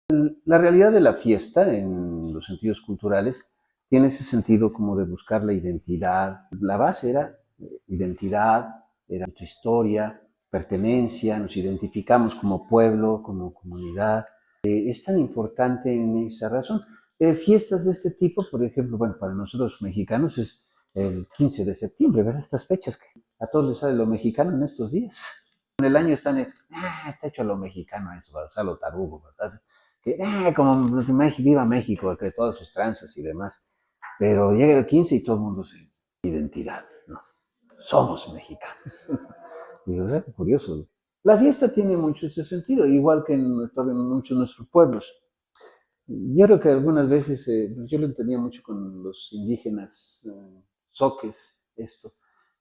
La realidad de la fiesta, en los sentidos culturales, tiene ese sentido como de buscar la identidad. La base era identidad, era nuestra historia, pertenencia, nos identificamos como pueblo, como comunidad. Es tan importante en esa razón. Fiestas de este tipo, por ejemplo, bueno, para nosotros mexicanos es el 15 de septiembre, ¿verdad? Estas fechas que a todos les sale lo mexicano en estos días. En el año están, está hecho a lo mexicano eso, o sea, lo tarugo, ¿verdad? Que, como viva México, que todas sus tranzas y demás. Pero llega el 15 y todo el mundo se identidad, ¿no? Somos mexicanos. Y ¿verdad? Curioso. La fiesta tiene mucho ese sentido, igual que en muchos de nuestros pueblos. Yo creo que algunas veces, yo lo entendía mucho con los indígenas zoques, esto.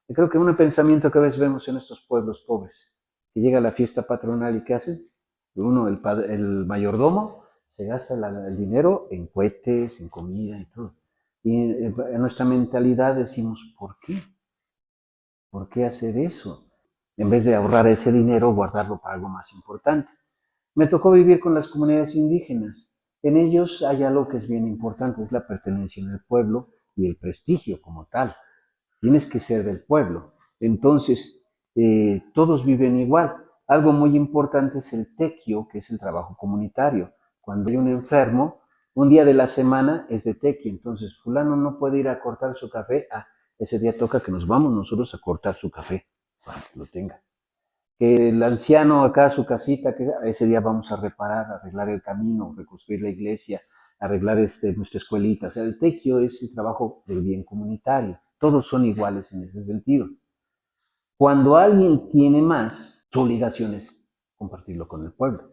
Yo creo que un pensamiento que a veces vemos en estos pueblos pobres, que llega la fiesta patronal y ¿qué hacen? Uno, el mayordomo, se gasta el dinero en cohetes, en comida y todo. Y en nuestra mentalidad decimos, ¿por qué? ¿Por qué hacer eso? En vez de ahorrar ese dinero, guardarlo para algo más importante. Me tocó vivir con las comunidades indígenas. En ellos hay algo que es bien importante, es la pertenencia en el pueblo y el prestigio como tal. Tienes que ser del pueblo. Entonces, todos viven igual. Algo muy importante es el tequio, que es el trabajo comunitario. Cuando hay un enfermo, un día de la semana es de tequio. Entonces, fulano no puede ir a cortar su café. Ese día toca que nos vamos nosotros a cortar su café para que lo tenga. Que el anciano acá su casita, que ese día vamos a reparar, arreglar el camino, reconstruir la iglesia, arreglar nuestra escuelita. O sea, el tequio es el trabajo del bien comunitario. Todos son iguales en ese sentido. Cuando alguien tiene más, su obligación es compartirlo con el pueblo.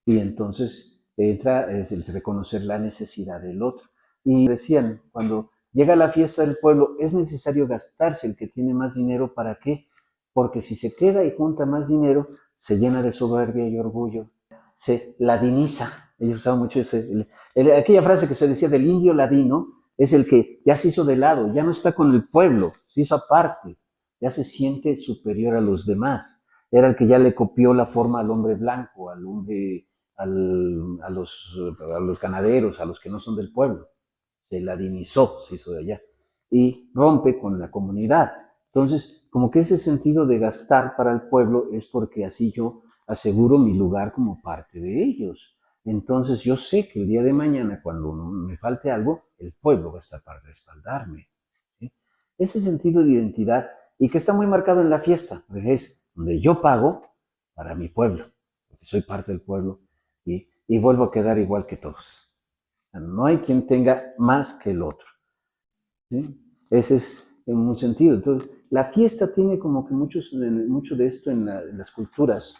Y entonces entra el reconocer la necesidad del otro. Y decían, cuando llega la fiesta del pueblo, es necesario gastarse el que tiene más dinero. ¿Para qué? Porque si se queda y junta más dinero, se llena de soberbia y orgullo, se ladiniza. Ellos usaban mucho aquella frase que se decía del indio ladino, es el que ya se hizo de lado, ya no está con el pueblo, se hizo aparte, ya se siente superior a los demás. Era el que ya le copió la forma al hombre blanco, al hombre, a los ganaderos, a los que no son del pueblo. Se ladinizó, se hizo de allá. Y rompe con la comunidad. Entonces, como que ese sentido de gastar para el pueblo es porque así yo aseguro mi lugar como parte de ellos. Entonces yo sé que el día de mañana, cuando me falte algo, el pueblo va a estar para respaldarme. ¿Sí? Ese sentido de identidad, y que está muy marcado en la fiesta, es donde yo pago para mi pueblo, porque soy parte del pueblo, y vuelvo a quedar igual que todos. O sea, no hay quien tenga más que el otro. ¿Sí? Ese es en un sentido. Entonces, la fiesta tiene como que mucho de esto en las culturas.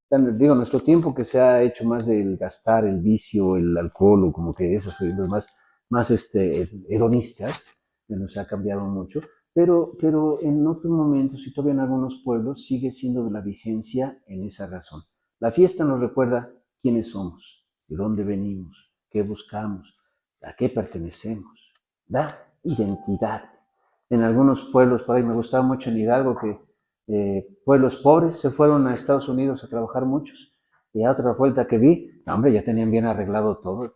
Digo, nuestro tiempo que se ha hecho más del gastar, el vicio, el alcohol, o como que esos son los más hedonistas, nos ha cambiado mucho, pero en otros momentos y todavía en algunos pueblos sigue siendo de la vigencia en esa razón. La fiesta nos recuerda quiénes somos, de dónde venimos, qué buscamos, a qué pertenecemos, da identidad. En algunos pueblos, por ahí me gustaba mucho en Hidalgo que pueblos pobres se fueron a Estados Unidos a trabajar muchos. Y a otra vuelta que vi, no, hombre, ya tenían bien arreglado todo,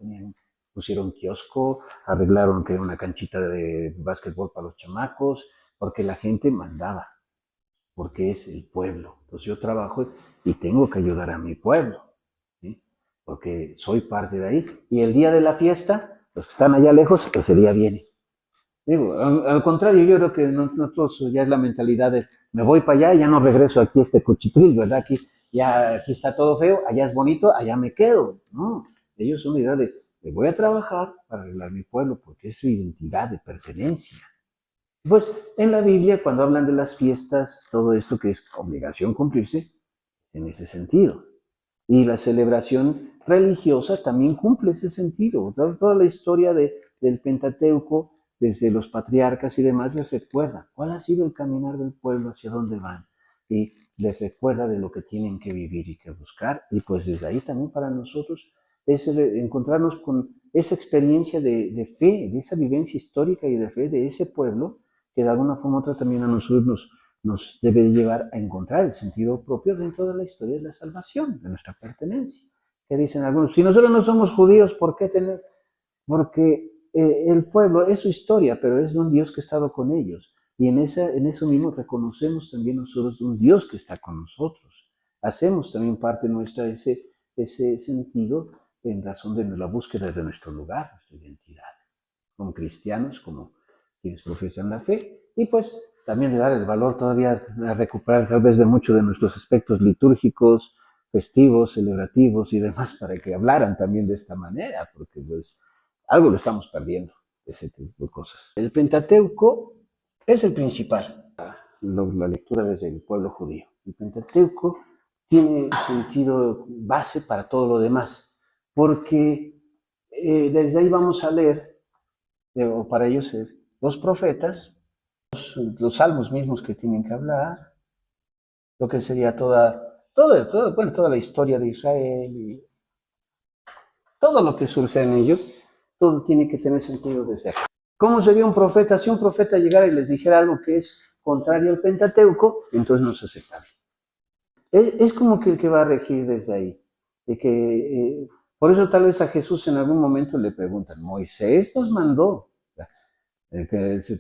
pusieron kiosco, arreglaron que una canchita de básquetbol para los chamacos, porque la gente mandaba, porque es el pueblo. Entonces yo trabajo y tengo que ayudar a mi pueblo, ¿sí? Porque soy parte de ahí. Y el día de la fiesta, los que están allá lejos, ese día viene. Digo, al contrario, yo creo que nosotros ya es la mentalidad de me voy para allá y ya no regreso aquí a este cuchitril, ¿verdad? Aquí está todo feo, allá es bonito, allá me quedo. No, ellos son la idea de voy a trabajar para arreglar mi pueblo porque es su identidad de pertenencia. Pues en la Biblia, cuando hablan de las fiestas, todo esto que es obligación cumplirse, en ese sentido. Y la celebración religiosa también cumple ese sentido. Toda la historia del Pentateuco, desde los patriarcas y demás, les recuerda cuál ha sido el caminar del pueblo, hacia dónde van. Y les recuerda de lo que tienen que vivir y que buscar. Y pues desde ahí también para nosotros es encontrarnos con esa experiencia de fe, de esa vivencia histórica y de fe de ese pueblo, que de alguna forma u otra también a nosotros nos debe llevar a encontrar el sentido propio dentro de la historia de la salvación, de nuestra pertenencia. que dicen algunos, si nosotros no somos judíos, ¿por qué tener? Porque el pueblo es su historia, pero es de un Dios que ha estado con ellos. Y en eso mismo reconocemos también nosotros un Dios que está con nosotros. Hacemos también parte nuestra ese sentido en razón de la búsqueda de nuestro lugar, nuestra identidad, como cristianos, como quienes profesan la fe, y pues también de dar el valor todavía a recuperar tal vez de muchos de nuestros aspectos litúrgicos, festivos, celebrativos y demás, para que hablaran también de esta manera, porque pues algo lo estamos perdiendo, ese tipo de cosas. El Pentateuco es el principal, la lectura desde el pueblo judío. El Pentateuco tiene sentido base para todo lo demás, porque desde ahí vamos a leer, o para ellos es, los profetas, los salmos mismos que tienen que hablar, lo que sería toda la historia de Israel y todo lo que surge en ello, todo tiene que tener sentido desde acá. ¿Cómo sería un profeta? Si un profeta llegara y les dijera algo que es contrario al Pentateuco, entonces no se acepta. Es como que el que va a regir desde ahí. Por eso tal vez a Jesús en algún momento le preguntan, Moisés nos mandó,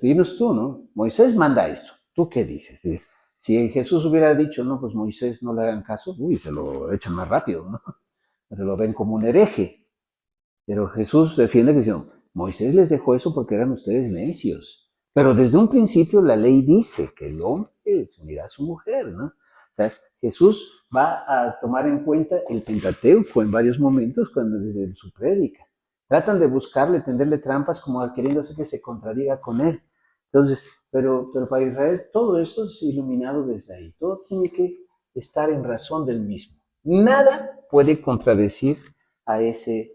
dinos tú, ¿no? Moisés manda esto, ¿tú qué dices? Si Jesús hubiera dicho, no, pues Moisés no le hagan caso, uy, se lo echan más rápido, ¿no? Se lo ven como un hereje. Pero Jesús defiende que Moisés les dejó eso porque eran ustedes necios. Pero desde un principio la ley dice que el hombre se unirá a su mujer, ¿no? O sea, Jesús va a tomar en cuenta el Pentateuco en varios momentos cuando desde su prédica. Tratan de buscarle, tenderle trampas como queriendo hacer que se contradiga con él. Entonces, pero para Israel todo esto es iluminado desde ahí. Todo tiene que estar en razón del mismo. Nada puede contradecir a ese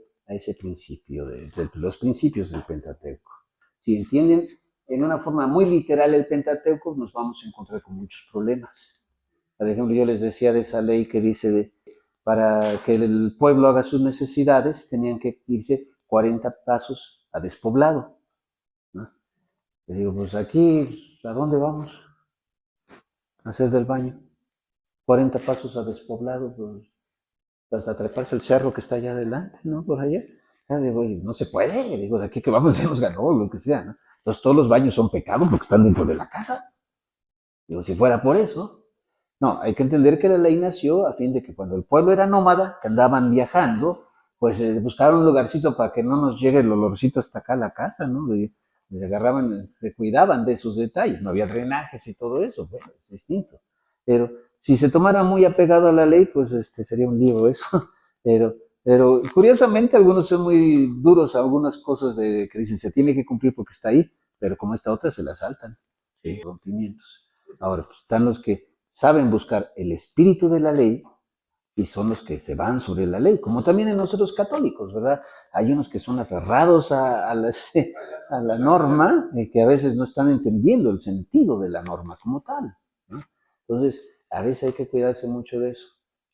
principio, de los principios del Pentateuco. Si entienden en una forma muy literal el Pentateuco, nos vamos a encontrar con muchos problemas. Por ejemplo, yo les decía de esa ley que dice para que el pueblo haga sus necesidades, tenían que irse 40 pasos a despoblado, ¿no? Les digo, pues aquí, ¿a dónde vamos? A hacer del baño. 40 pasos a despoblado, pues hasta treparse el cerro que está allá adelante, ¿no? Por allá. Ah, digo, no se puede, digo, de aquí que vamos ya nos ganó, lo que sea, ¿no? Entonces todos los baños son pecados porque están dentro de la casa. Digo, si fuera por eso. No, hay que entender que la ley nació a fin de que cuando el pueblo era nómada, que andaban viajando, pues buscaron un lugarcito para que no nos llegue el olorcito hasta acá a la casa, ¿no? Les agarraban, se cuidaban de esos detalles, no había drenajes y todo eso, bueno, es distinto. Pero si se tomara muy apegado a la ley, pues sería un lío eso. Pero, pero curiosamente algunos son muy duros a algunas cosas que dicen se tiene que cumplir porque está ahí, pero como esta otra se la saltan, sí, rompimientos. Ahora, pues, están los que saben buscar el espíritu de la ley y son los que se van sobre la ley, como también en nosotros católicos, ¿verdad? Hay unos que son aferrados a la norma y que a veces no están entendiendo el sentido de la norma como tal, ¿no? Entonces, a veces hay que cuidarse mucho de eso.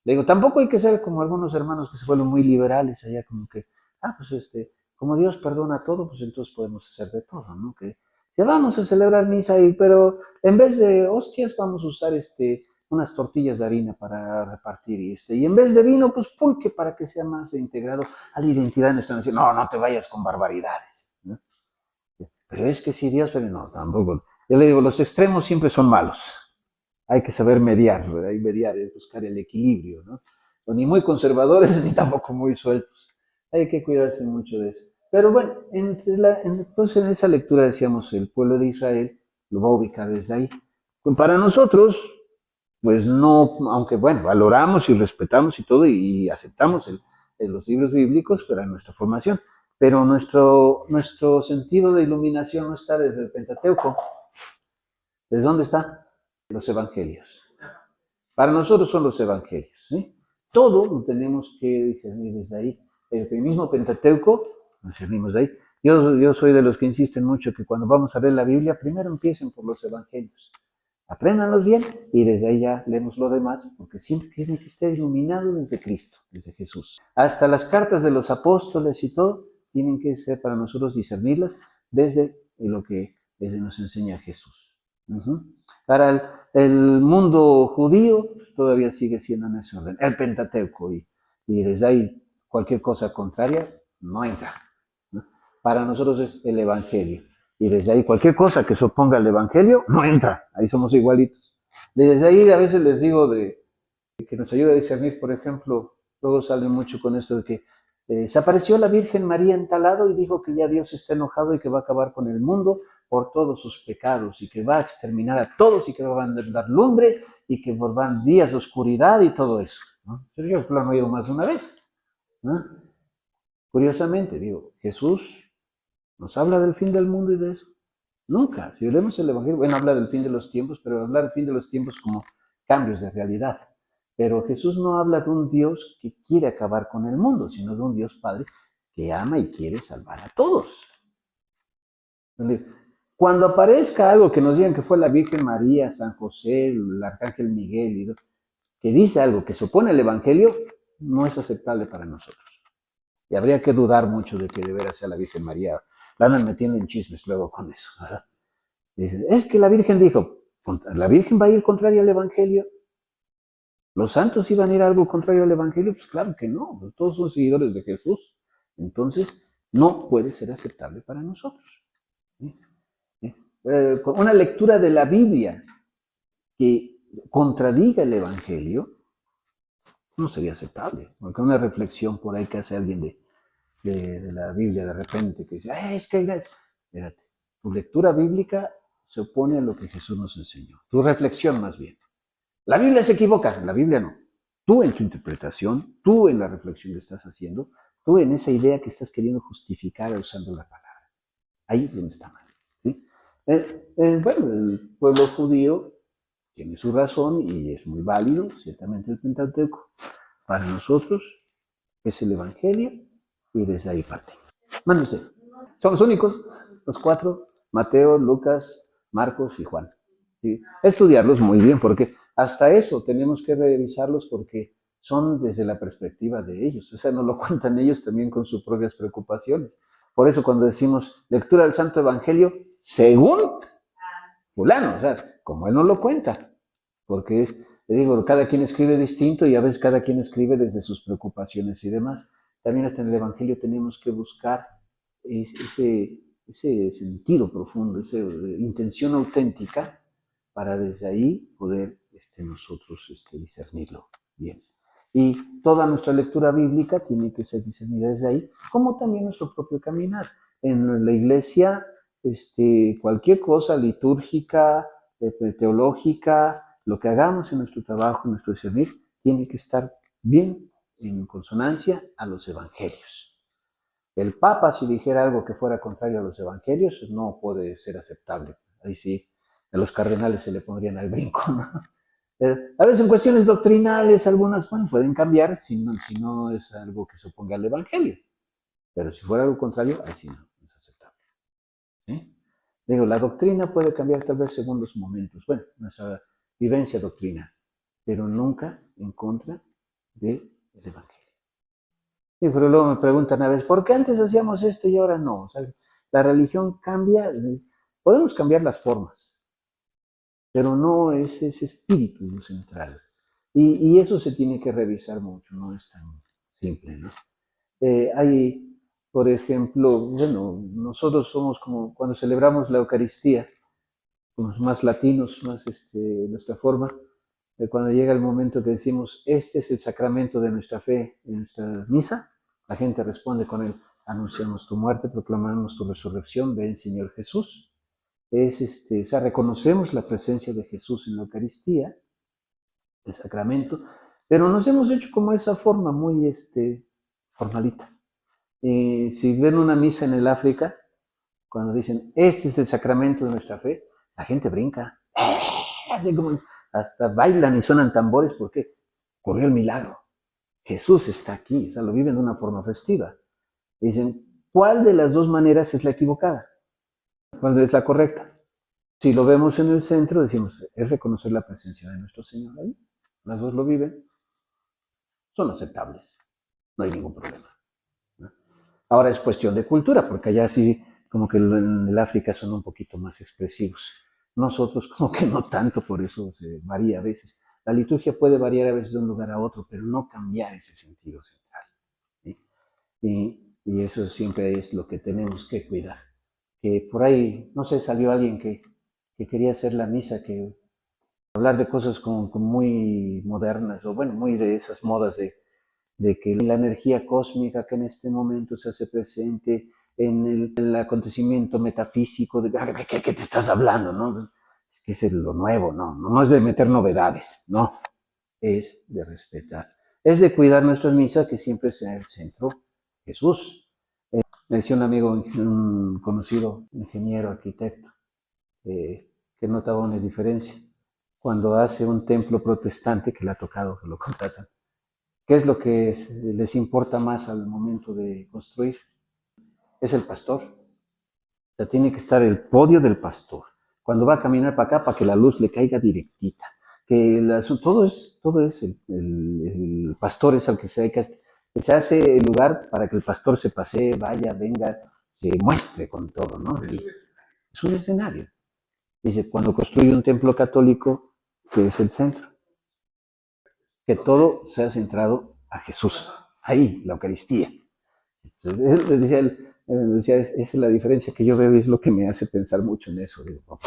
Le digo, tampoco hay que ser como algunos hermanos que se vuelven muy liberales, allá como que, pues como Dios perdona todo, pues entonces podemos hacer de todo, ¿no? Que vamos a celebrar misa ahí, pero en vez de hostias vamos a usar unas tortillas de harina para repartir y en vez de vino, pues pulque para que sea más integrado a la identidad de nuestra nación. No, no te vayas con barbaridades, ¿no? Pero es que si Dios, pero no, tampoco. Yo le digo, los extremos siempre son malos. Hay que saber mediar, ¿verdad? Y mediar es buscar el equilibrio, ¿no? Ni muy conservadores ni tampoco muy sueltos. Hay que cuidarse mucho de eso. Pero bueno, entonces en esa lectura decíamos, el pueblo de Israel lo va a ubicar desde ahí. Pues para nosotros, pues no, aunque bueno, valoramos y respetamos y todo y aceptamos los libros bíblicos para nuestra formación, pero nuestro sentido de iluminación no está desde el Pentateuco. ¿Desde dónde está? Los evangelios. Para nosotros son los evangelios, ¿sí? Todo lo tenemos que discernir desde ahí. El mismo Pentateuco, discernimos de ahí. Yo soy de los que insisten mucho que cuando vamos a leer la Biblia, primero empiecen por los evangelios. Apréndanlos bien y desde ahí ya leemos lo demás, porque siempre tiene que estar iluminado desde Cristo, desde Jesús. Hasta las cartas de los apóstoles y todo, tienen que ser para nosotros discernirlas desde lo que nos enseña Jesús. Para el mundo judío todavía sigue siendo en ese orden, el Pentateuco, y desde ahí cualquier cosa contraria no entra, ¿no? Para nosotros es el Evangelio. Y desde ahí cualquier cosa que se oponga al Evangelio no entra. Ahí somos igualitos. Desde ahí a veces les digo de que nos ayuda a discernir, por ejemplo, luego salen mucho con esto de que se apareció la Virgen María en tal lado y dijo que ya Dios está enojado y que va a acabar con el mundo por todos sus pecados y que va a exterminar a todos y que va a dar lumbre y que volverán días de oscuridad y todo eso, ¿no? Yo lo he oído más de una vez, ¿no? Curiosamente, digo, Jesús nos habla del fin del mundo y de eso. Nunca. Si leemos el Evangelio, bueno, habla del fin de los tiempos, pero habla del fin de los tiempos como cambios de realidad. Pero Jesús no habla de un Dios que quiere acabar con el mundo, sino de un Dios Padre que ama y quiere salvar a todos. Cuando aparezca algo que nos digan que fue la Virgen María, San José, el Arcángel Miguel, que dice algo que se opone al Evangelio, no es aceptable para nosotros. Y habría que dudar mucho de que de veras sea la Virgen María. La andan metiendo en chismes luego con eso, ¿verdad? Dicen, es que la Virgen dijo, ¿la Virgen va a ir contraria al Evangelio? ¿Los santos iban a ir a algo contrario al Evangelio? Pues claro que no, pues todos son seguidores de Jesús. Entonces, no puede ser aceptable para nosotros. ¿Sí? ¿Sí? Una lectura de la Biblia que contradiga el Evangelio no sería aceptable. Porque una reflexión por ahí que hace alguien de la Biblia de repente que dice, es que espérate, tu lectura bíblica se opone a lo que Jesús nos enseñó. Tu reflexión más bien. La Biblia se equivoca, la Biblia no. Tú en tu interpretación, tú en la reflexión que estás haciendo, tú en esa idea que estás queriendo justificar usando la palabra. Ahí es donde está mal. ¿Sí? Bueno, el pueblo judío tiene su razón y es muy válido, ciertamente el Pentateuco. Para nosotros es el Evangelio y desde ahí parte. Mándese. Son los únicos, los cuatro, Mateo, Lucas, Marcos y Juan. ¿Sí? Estudiarlos muy bien, porque hasta eso tenemos que revisarlos porque son desde la perspectiva de ellos. O sea, nos lo cuentan ellos también con sus propias preocupaciones. Por eso cuando decimos lectura del Santo Evangelio, según fulano, o sea, como él nos lo cuenta, porque le digo, cada quien escribe distinto y a veces cada quien escribe desde sus preocupaciones y demás. También hasta en el Evangelio tenemos que buscar ese sentido profundo, esa intención auténtica para desde ahí poder nosotros discernirlo bien. Y toda nuestra lectura bíblica tiene que ser discernida desde ahí, como también nuestro propio caminar. En la iglesia, cualquier cosa litúrgica, teológica, lo que hagamos en nuestro trabajo, en nuestro discernir, tiene que estar bien en consonancia a los evangelios. El Papa, si dijera algo que fuera contrario a los evangelios, no puede ser aceptable. Ahí sí, a los cardenales se le pondrían al brinco, ¿no? A veces en cuestiones doctrinales, algunas pueden cambiar si no es algo que se oponga al evangelio. Pero si fuera algo contrario, ahí sí no es aceptable. ¿Sí? Digo, la doctrina puede cambiar tal vez según los momentos. Bueno, nuestra vivencia doctrina, pero nunca en contra del evangelio. Sí, pero luego me preguntan a veces, ¿por qué antes hacíamos esto y ahora no? O sea, la religión cambia, podemos cambiar las formas, pero no es ese espíritu central. Y eso se tiene que revisar mucho, no es tan simple, ¿no? Hay, por ejemplo, bueno, nosotros somos como cuando celebramos la Eucaristía, somos más latinos, más nuestra forma, cuando llega el momento que decimos, este es el sacramento de nuestra fe en nuestra misa, la gente responde con él, anunciamos tu muerte, proclamamos tu resurrección, ven Señor Jesús. O sea, reconocemos la presencia de Jesús en la Eucaristía, el sacramento, pero nos hemos hecho como esa forma muy formalita. Si ven una misa en el África, cuando dicen, este es el sacramento de nuestra fe, la gente brinca. Así como hasta bailan y suenan tambores porque ocurrió el milagro. Jesús está aquí, o sea, lo viven de una forma festiva. Dicen, ¿cuál de las dos maneras es la equivocada? ¿Cuál es la correcta? Si lo vemos en el centro, decimos, es reconocer la presencia de nuestro Señor ahí. Las dos lo viven, son aceptables, no hay ningún problema, ¿no? Ahora es cuestión de cultura, porque allá sí, como que en el África son un poquito más expresivos. Nosotros como que no tanto, por eso se varía a veces. La liturgia puede variar a veces de un lugar a otro, pero no cambiar ese sentido central, ¿sí? y eso siempre es lo que tenemos que cuidar. Que por ahí, no sé, salió alguien que quería hacer la misa, que hablar de cosas como muy modernas, o bueno, muy de esas modas de que la energía cósmica que en este momento se hace presente en el acontecimiento metafísico, de ¿qué te estás hablando? ¿No? Que es lo nuevo, no es de meter novedades, no, es de respetar, es de cuidar nuestras misas, que siempre sea el centro Jesús. Me decía un amigo, un conocido ingeniero, arquitecto, que notaba una diferencia cuando hace un templo protestante, que le ha tocado que lo contratan. ¿Qué es lo que les importa más al momento de construir? Es el pastor. O sea, tiene que estar el podio del pastor. Cuando va a caminar para acá, para que la luz le caiga directita. Todo es el pastor es al que se hace el lugar para que el pastor se pasee, vaya, venga, se muestre con todo, ¿no? Es un escenario. Dice, cuando construye un templo católico, que es el centro, que todo sea centrado a Jesús, ahí, la Eucaristía. Entonces, decía, esa es la diferencia que yo veo y es lo que me hace pensar mucho en eso. Digo,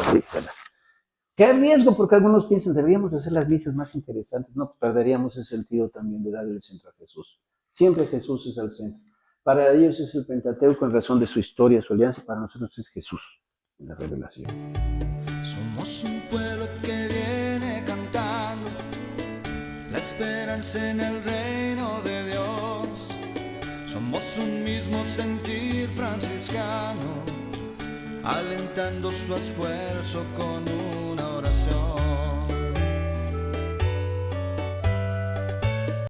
¿qué riesgo? Porque algunos piensan, deberíamos hacer las misas más interesantes. No, perderíamos el sentido también de darle el centro a Jesús. Siempre Jesús es el centro. Para ellos es el Pentateuco en razón de su historia, su alianza. Para nosotros es Jesús, en la revelación. Somos un pueblo que viene cantando la esperanza en el reino de Dios. Somos un mismo sentir franciscano, alentando su esfuerzo con una oración.